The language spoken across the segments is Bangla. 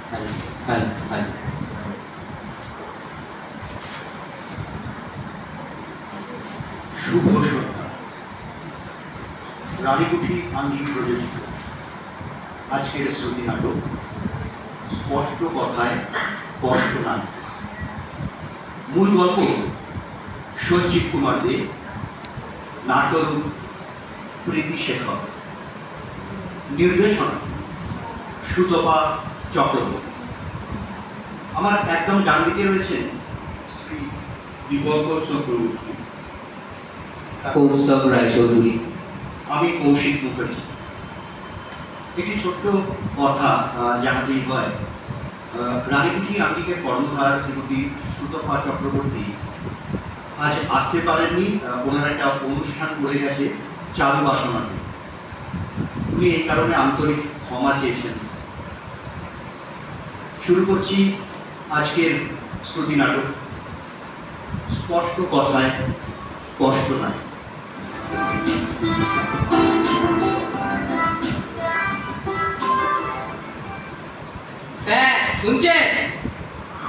শুভ সন্ধ্যা। রানীকুঠি আঙ্গিক প্রযোজিত আজকের শ্রুতি নাটক স্পষ্ট কথায় কষ্ট নাই। মূল গল্প সঞ্জীব কুমার দে, নাটক প্রীতি শেখর, নির্দেশনা সুতপা চক্রবর্তী। আমার একদম ডান দিকে রয়েছেন শ্রী দীপঙ্কর চক্রবর্তী, কৌস্তব রায়চৌধুরী। আমি কৌশিক মুখার্জি। একটি ছোট্ট কথা জানাতেই হয়, রানীকুঠি আঙ্গিকের কর্ণধার শ্রীমতী সুতপা চক্রবর্তী আজ আসতে পারেননি। ওনার একটা অনুষ্ঠান পড়ে গেছে চারু বাসনাতে। উনি এই কারণে আন্তরিক ক্ষমা চেয়েছেন। শুরু করছি আজকের শ্রুতি নাটক স্পষ্ট কথায় কষ্ট নাই। স্যার শুনছেন?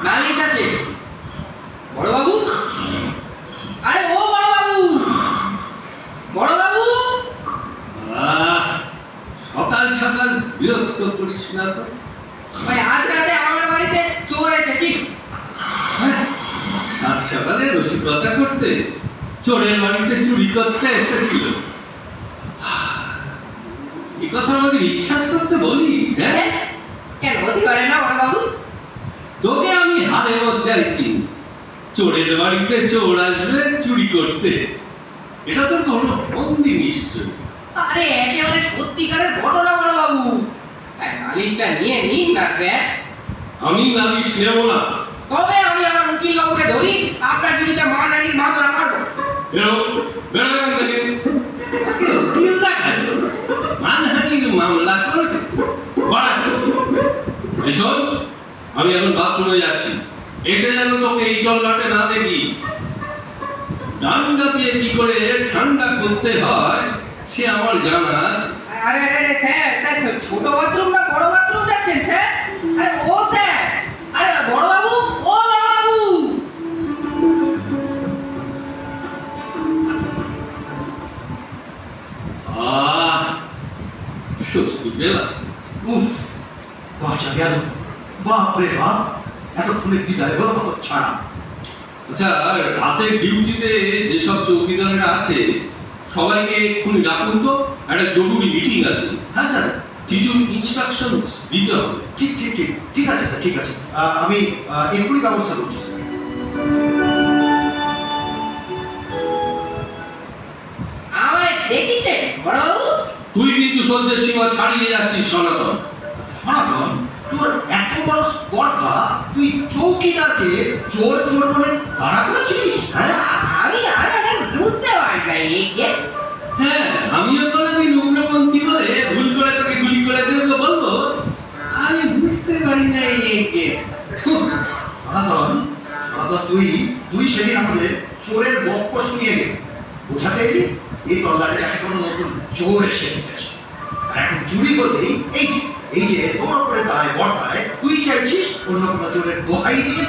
নালিশ আছে। বড়বাবু, আরে ও বড়বাবু, বড়বাবু। সকাল সকাল বিরক্ত করিস না তো। ভাই আজ রাতে আমার বাড়িতে চোর এসেছি। সাত সকালে রসিকতা করতে চোরের বাড়িতে চুরি করতে এসেছিল। এই কথা আমাকে বিশ্বাস করতে বলিস? হ্যাঁ, কেন হতে পারে না বড়বাবু? তোকে আমি হারে চাইছি। চোরের বাড়িতে চোর আসবে চুরি করতে, এটা তোর কোনো বন্দি নিশ্চয়। আরে একেবারে সত্যিকারের ঘটনা বড়বাবু। নালিশটা নিয়ে নিন না স্যার। আমি নালিশ নেব না। তবে আমি আমার উকিল বাবুকে ধরি, আপনার বিরুদ্ধে মানহানির মামলা করবো। বেরো, বেরো এখান থেকে। উকিল দেখাচ্ছে, মানহানির মামলা করবে। এসব আমি এখন বাথরুমে যাচ্ছি, এসে যেন তোকে এই জল্লাটে না দেখি। ডান্ডা দিয়ে কি করে ঠান্ডা করতে হয় সে আমার জানা আছে। আরে আরে আরে স্যার, স্যার ছোট বাথরুম না বড় বাথরুম যাচ্ছেন স্যার? আরে ও স্যার, আরে বড়বাবু, ও বড়বাবু। স্বস্তি পেলাম। উফ, বাঁচা গেল। বাপ রে বাপ, এতক্ষণে বিদায় বলো কত ছাড়া। আচ্ছা, রাতের ডিউটিতে যেসব চৌকিদারেরা আছে সবাইকে এক্ষুনি ডাকুন তো, একটা জরুরি মিটিং আছে। হ্যাঁ স্যার, কিছু ইনস্ট্রাকশনস দিতে হবে। ঠিক ঠিক ঠিক ঠিক আছে স্যার, ঠিক আছে। আমি এক্ষুনি ব্যবস্থা করছি স্যার। আমায় দেখেছে বড়বাবু? তুই কিন্তু সহ্যের সীমা ছাড়িয়ে যাচ্ছিস সনাতন। সনাতন, তোর এত বড় স্পর্ধা, তুই চৌকিদারকে চোর চোর বলে তাড়া করেছিস? হ্যাঁ, আমি আরে বুঝতে পারি না একে। হ্যাঁ, আমিও কোনোদিন উগ্রপন্থী বলে ভুল করে তোকে গুলি করে দেবো বলবো, আমি বুঝতে পারি না একে। সনাতন, সনাতন, তুই সেদিন আমাদের চোরের গপ্প শুনিয়ে গেলি, বোঝাতে এলি এই তল্লাটে তাকে কোনো নতুন চোর এসে দিতেছে। আর এখন চুরি করলেই এই যে তোর উপরে দায় বর্তায়, তুই চাইছিস অন্য কোনো চোরের দোহাই দিয়ে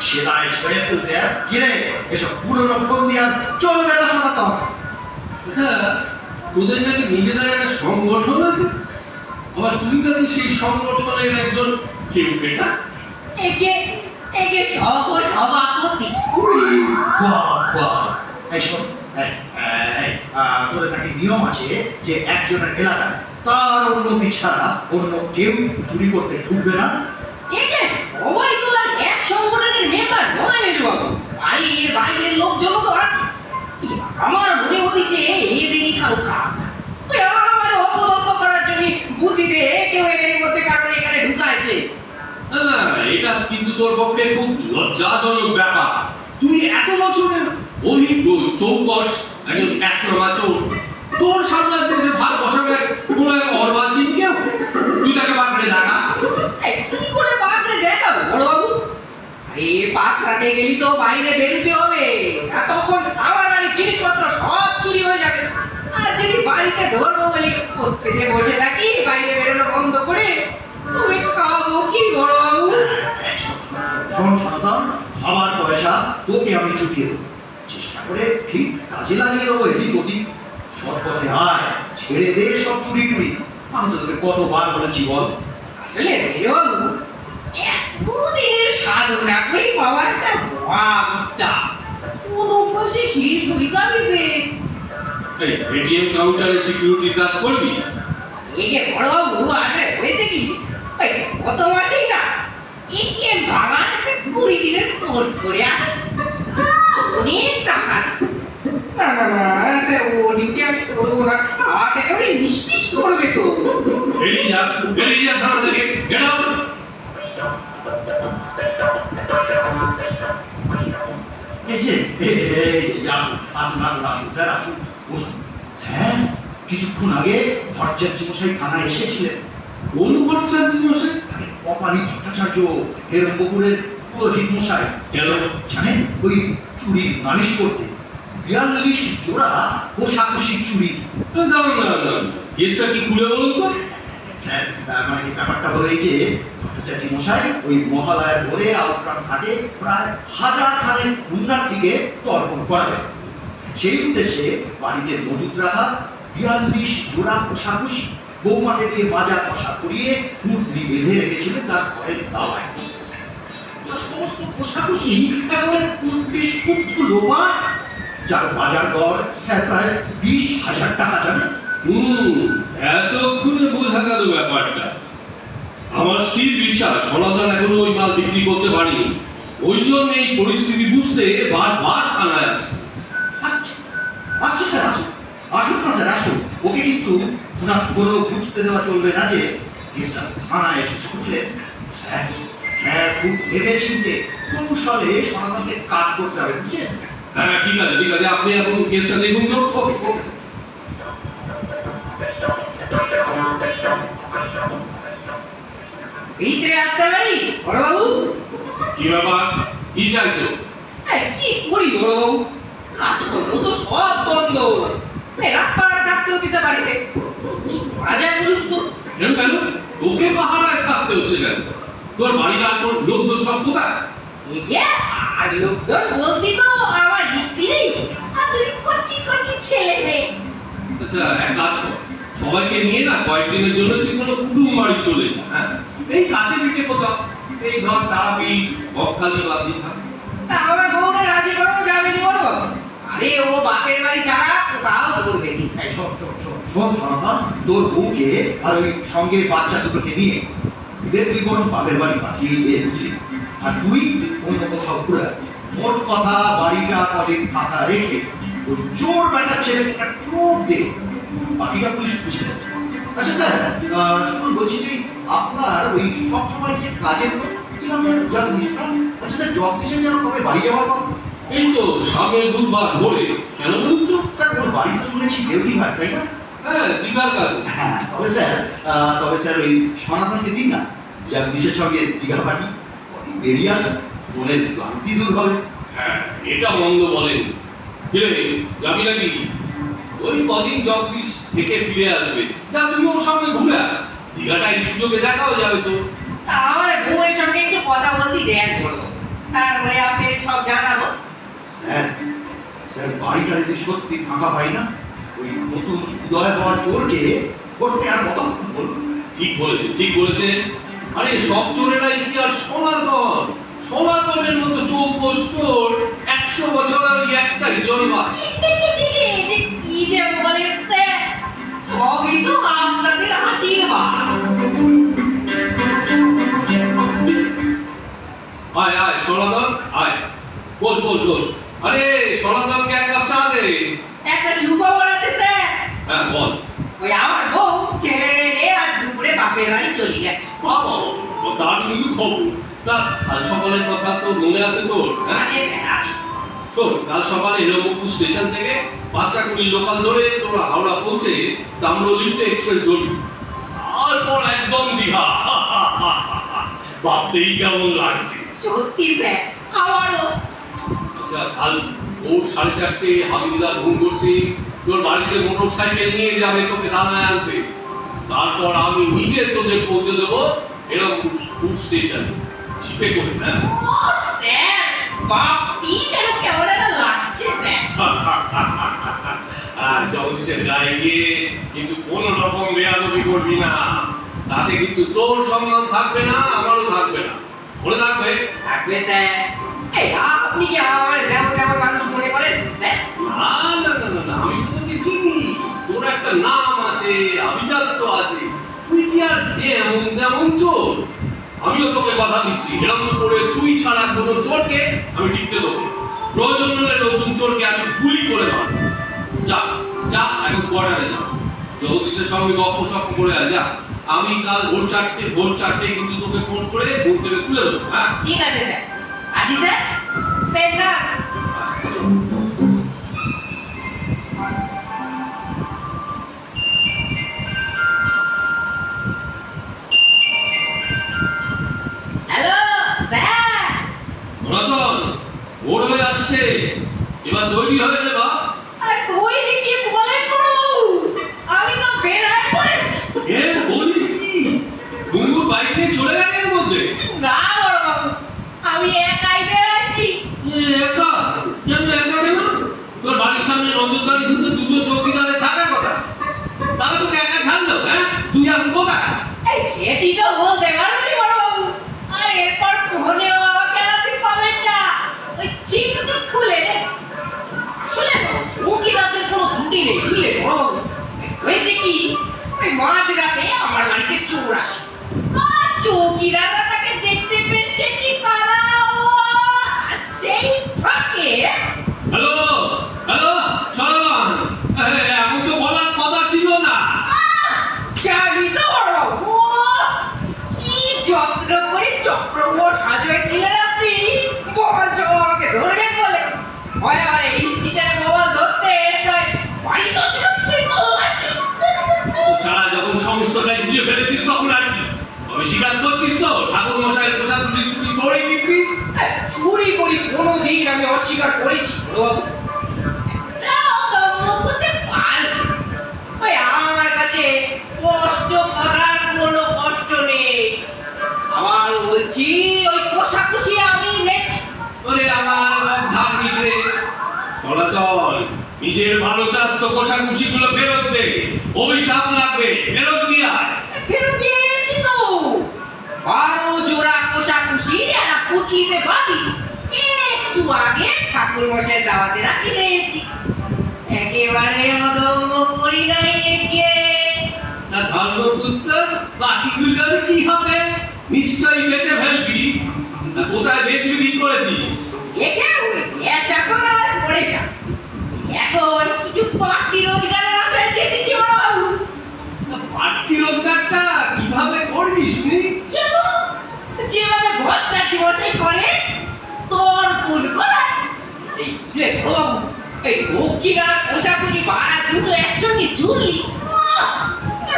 সে দায় ছেড়ে ফেলতে। কিরে, এসব পুরনো ফোন দিয়ে আর চলবে না সনাতন। আচ্ছা, তোদের নাকি নিজেদের একটা সংগঠন আছে, আবার তুই নাকি সেই সংগঠনের একজন কেউকেটা। একে একে সভাপতি। বাবা, এই শোন, তোদের নাকি নিয়ম আছে যে একজনের এলাকায় তার অনুমতি ছাড়া অন্য কেউ চুরি করতে ঢুকবে না। একে সবাই তো আর এক সংগঠনের মেম্বার নয় মেজবাবু। বাইরের বাইরের লোকজন তো আছে। আমার মনে হচ্ছে এদেরই কারো কাজ। ওই আমার অপদস্থ করার জন্য বুদ্ধি দিয়ে কেউ এর মধ্যে কারণ এখানে ঢুকাইছে। না না, এটা কিন্তু তোর পক্ষে খুব লজ্জাজনক ব্যাপার। তুই এত বছরের অভিজ্ঞ চৌকস একজন খ্যাতনামা চোর, তোর সামনে যে ভাগ বসাবে কোনো এক অর্বাচীন কেউ, তুই তাকে বাঁকড়ে দেখা। কি করে পাকড়ে দেখাবো বড়বাবু? আরে পাকড়াতে গেলি তো বাইরে বেরোতে হবে, আর তখন আমার বাড়ির জিনিসপত্র সব চুরি হয়ে যাবে। আর যদি বাড়িতে ধরবো বলি প্রত্যেকে বসে থাকি, বাইরে বেরোনো বন্ধ করে, তুমি খাওয়া তোকে আমি চুটিয়ে দেবো। চেষ্টা করে ঠিক কাজে লাগিয়ে দেবো এদিক ওদিক। সৎ পথে আয়, ছেড়ে দে সব চুরি টুরি। আমি তো তোকে কতবার বলেছি বল। আসলে মেজবাবু এতদিনের সাধনা করে পাওয়া একটা মহাবিদ্যা কোন অভ্যাসে শেষ হয়ে যাবে যে। এই এটিএম কাউন্টারে সিকিউরিটি কাজ করবি? এই যে বড়বাবু আসলে হয়েছে কি, ওই গত মাসেই না এটিএম ভাঙার একটা 20 দিনের কোর্স করে আসছি। অনেক টাকা না না না স্যার, ও ডিউটি আমি করবো না, হাতে করে নিষ্পিস করবে তো। বেরিয়ে যা থানা থেকে, গেট আউট। এই যে আসুন স্যার, আসুন বসুন। স্যার কিছুক্ষণ আগে ভট্টাচার্য মশাই থানায় এসেছিলেন। কোন ভট্টাচার্য মশাই? কপালী ভট্টাচার্য, হেরম্বপুরের পুরোহিত মশাই। কেন? জানেন ওই চুরি নালিশ করতে 42 জোড়া কোষাকুষি চুরি। দাঁড়ান, কেসটা কি খুলে বলুন তো। স্যার মানে কি ব্যাপারটা হলো এই যে ভট্টাচার্য মশাই ওই মহালয়ার ভোরে আউটরাম ঘাটে প্রায় 1000 খানের পুণ্যার্থীকে তর্পণ করাবেন। সেই উদ্দেশ্যে বাড়িতে মজুত রাখা 42 জোড়া কোষাকুষি বৌমাকে দিয়ে মাজা কষা করিয়ে পুঁটলি বেঁধে রেখেছিলেন তার ঘরের দাওয়ায়। সমস্ত কোষাকুষি একেবারে পুঁটলি শুদ্ধ লোবা, যার বাজার গড় স্যার প্রায় 20,000 টাকা। জানেন এতক্ষণে বোঝা গেল ব্যাপারটা। আমার স্থির বিশ্বাস সনাতন এখনো ওই মাল বিক্রি করতে পারেনি। ওই জন্য এই পরিস্থিতি বুঝতে বারবার থানায় আসে। আসছে স্যার, আসুন না স্যার, আসুন। ওকে কিন্তু না কোনো বুঝতে দেওয়া চলবে না যে কেসটা থানায় এসেছে, বুঝলেন? স্যার খুব ভেবে চিনতে কৌশলে সনাতনকে কাজ করতে হবে, বুঝলেন? হ্যাঁ ঠিক আছে, আপনি এখন কেসটা দেখুন তো। Okay sir. ভিতরে আসতে পারি বড়বাবু? কি ব্যাপার, কি চাইতো? কি করি বড়বাবু, কাজকর্ম তো সব বন্ধ, রাতপাড়া থাকতে হতেছে বাড়িতে, কি করা যায় বলুন তো? কেন তোকে পাহারায় থাকতে হচ্ছে কেন? তোর বাড়ির আর তোর লোকজন সব কোথায়? আর লোকজন বলতে তো আমার স্ত্রী আর তুমি কচি কচি ছেলে মেয়ে। আচ্ছা এক কাজ কর, সবাইকে নিয়ে না কয়েকদিনের জন্য তুই কোনো কুটুম বাড়ি চলে যা। হ্যাঁ এই কাছে পিঠে কোথাও, এই ধর তারাপি, বকখালি বা দীঘা। আমার বউটা রাজি করানো যাবে নি বড়বাবু? আরে ও বাপের বাড়ি ছাড়া কোথাও ধরবে নি। এই শোন সনাতন, তোর বউকে আর ওই সঙ্গে বাচ্চা দুটোকে নিয়ে ওদের তুই বরং বাপের বাড়ি পাঠিয়ে দে, বুঝলি? আর তুই অন্য কোথাও ঘুরে আয়। মোট কথা বাড়িটা কদিন ফাঁকা রেখে ওই চোর বেটার ছেলেকে একটা চোখ দে, বাকিটা পুলিশ বুঝে নেবে। আচ্ছা স্যার শুনুন, বলছি যে আপনার ওই সব সময় যে কাজের কি নাম জানেন? আচ্ছা স্যার জগদীশের যেন কবে বাড়ি যাওয়ার কথা? এই তো সামনের বুধবার ভোরে। কেন বলুন তো? স্যার ওর বাড়ি তো শুনেছি দেউলিঘাট, তাই না? হ্যাঁ দীঘার কাছে। হ্যাঁ তবে স্যার ওই সনাতনকে দিন না জগদীশের সঙ্গে দীঘা পাঠি, বেরিয়ে আসুন, মনের ক্লান্তি দূর হবে। হ্যাঁ এটা মন্দ বলেন। কিরে যাবি নাকি? ওই কদিন জগদীশ থেকে ফিরে আসবে, যা তুই ওর সঙ্গে ঘুরে আয়। দীঘাটা এই সুযোগে দেখাও যাবে তো। আমার বউয়ের সঙ্গে একটু কথা বলতে দেন বড়বাবু, তারপরে আপনাকে সব জানাবো। স্যার বাড়িটা যদি সত্যি ফাঁকা পাই না, ওই নতুন উদয় হওয়া চোরকে করতে আর কতক্ষণ বলুন? ঠিক বলেছে। আরে সব চোরেরাই কি আর সনাতনের মতো চৌকস চোর 100 বছরের ওই একটাই জন্মাস। কি যে বলেন স্যার, সবই তো আপনাদের আশীর্বাদ। আয় সনাতন আয়, বস। আরে সনাতনকে এক কাপ চা দে। একটা সুখবর আছে স্যার। হ্যাঁ বল। ওই আমার বউ ছেলে মেয়ে আজ দুপুরে বাপের বাড়ি চলে গেছে। বাবা তার কিন্তু খবর। তা কাল সকালের কথা তো মনে আছে তোর? হ্যাঁ আছে স্যার, আছে। শোন, কাল সকালে হেরম্বপুর স্টেশন থেকে 5টা 20 লোকাল ধরে তোরা হাওড়া পৌঁছে তাম্রলিপ্ত এক্সপ্রেস ধরবি, তারপর একদম দীঘা। ভাবতেই কেমন লাগছে। সত্যি স্যার, আমারও। আচ্ছা কাল ভোর 4:30 হাবিলদার ঘুম করছি তোর বাড়িতে মোটর সাইকেল নিয়ে যাবে তোকে থানায় আনতে। তারপর আমি নিজে তোদের পৌঁছে দেবো এরকম স্টেশন জিপে করে। না স্যার বাপটি যেন কেমন একটা লাগছে স্যার। জগদীশের গায়ে গিয়ে কিন্তু কোন রকম বেয়াদবি করবি না, তাতে কিন্তু তোর সম্মান থাকবে না, আমারও থাকবে না, মনে থাকবে। থাকবে স্যার। এই আপনি কি আমার যেমন তেমন মানুষ মনে করেন স্যার? না না না না না, আমি তো তোকে চিনি, তোর একটা নাম আছে, আভিজাত্য আছে, তুই কি আর যে এমন তেমন চোর? আমিও তোকে কথা দিচ্ছি, এরকম করে তুই ছাড়া কোনো চোরকে আমি টিকতে দেবো না। প্রয়োজন হলে নতুন চোরকে আমি গুলি করে মারব। যা যা, এখন কোয়ার্টারে যা, জগদীশের সঙ্গে গপ্প সপ্প করে আয়, যা। আমি কাল ভোর চারটে কিন্তু তোকে ফোন করে ঘুম থেকে তুলে দেবো। হ্যাঁ, ঠিক আছে স্যার, আসি স্যার। পেন না। Hello sir. রতন, ভোর হয়ে আসছে, এবার তৈরি হয়ে নে বা। আর তৈরি কি বলেন বড়বাবু? আমি তো বেড়ায় পড়েছি। এ বলিস কি, গুঙ্গুর বাইক নিয়ে চলে গেছে এর মধ্যে? না বড়বাবু, আমি একাই বেড়াচ্ছি। একা? কেন একা কেন? তোর বাড়ির সামনে নজরদারি কিন্তু দুটো চৌকিদারের থাকার কথা, তাহলে তোকে একা ছাড়লো? হ্যাঁ, তুই এখন কোথায়? এই সেটি তো বলতে পারবি বড়বাবু। আর এরপর ফোনে আমাকে আর আপনি পাবেন না। ওই চিপটি খুলে নে। আসলে চৌকিদারদের কোনো ত্রুটি নেই বুঝলে বড়বাবু। হয়েছে কি, ওই মাঝরাতে আমার বাড়িতে চোর আসে। আর চৌকিদাররা তাকে দেখতে পেয়েছে কি তারা সেই ফাঁকে হ্যালো হ্যালো, সরবন, এমন তো বলার কথা ছিল না। জানি তো বড়বাবু, কি যত্ন করে চক্রবর সাজিয়েছিলেন আপনি। বল সব আমাকে ধরবেন বলে ভয়ে ভয়ে এই স্টেশনে মোবাইল ধরতে নয়, বাড়ি তো ছিল তুই তল্লাশি। ছাড়া যখন সমস্তটাই বুঝে ফেলেছিস তখন আর কি, তবে স্বীকার করছিস তো ঠাকুর মশাইয়ের প্রসাদ চুরি করে নিবি? চুরি করি কোনোদিন আমি অস্বীকার করেছি বড়বাবু? তাও দম্ভ করতে পারবো। ওই আমার কাছে কষ্ট পাওয়ার কোনো কষ্ট নেই। আবার বলছি, ওই কোষাকুষি আমি নেছি। ওরে আমার ধার্মিক রে সনাতন, নিজের ভালো চাষ তো কোষাকুষি গুলো ফেরত দে, অভিশাপ লাগবে, ফেরত দিয়ে আয়। ফেরত দিয়ে গেছি তো 12 জোড়া কোষাকুষি একটা পুটলিতে বাঁধি একটু আগে ঠাকুর মশাই দাওয়াতে রাখি দিয়েছি। একেবারে অদম্য করি নাই একে। না ধর্মপুত্র, বাকিগুলোর কি হবে? নিশ্চয়ই বেঁচে ফেলবি। না কোথায় বেচবি ঠিক করেছিস? একে ওই বেচা তো না আর পড়ে যা। এখন কিছু বাড়তি রোজগারের আশায় যেতেছি বড়বাবু। না, বাড়তি রোজগারটা কিভাবে করবি শুনি? কেন? যেভাবে বচ্চাটি মশাই করে তোর ফুল করা। এই যে বড়বাবু, এই দক্ষিণার কোষাকুষি ভাড়া দুটো একসঙ্গে জুড়লি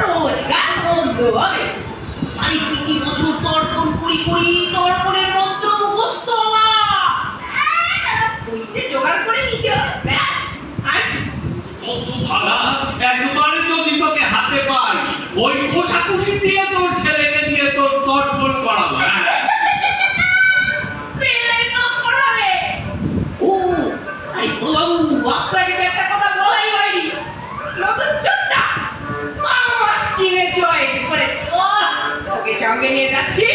রোজগার বন্ধ হবে। বাড়ি প্রতি বছর তর্পণ করি তর্পণের মন্ত্র মুখস্থ আমার বইতে জোগাড় করে নিতে হবে। ব্যাস আর কি? কত ভাড়া একবারে যদি তোকে হাতে পাই, ওই কোষাকুষি দিয়ে তোর ছেলেকে দিয়ে তোর তর্পণ করাবো। হ্যাঁ, পেলে তো করাবে। ও আরে বড়বাবু, আপনাকে তো একটা কথা বলাই হয়নি। নতুন চোরটা আমার টিমে জয়েন করেছি। ও ওকে সঙ্গে নিয়ে যাচ্ছি।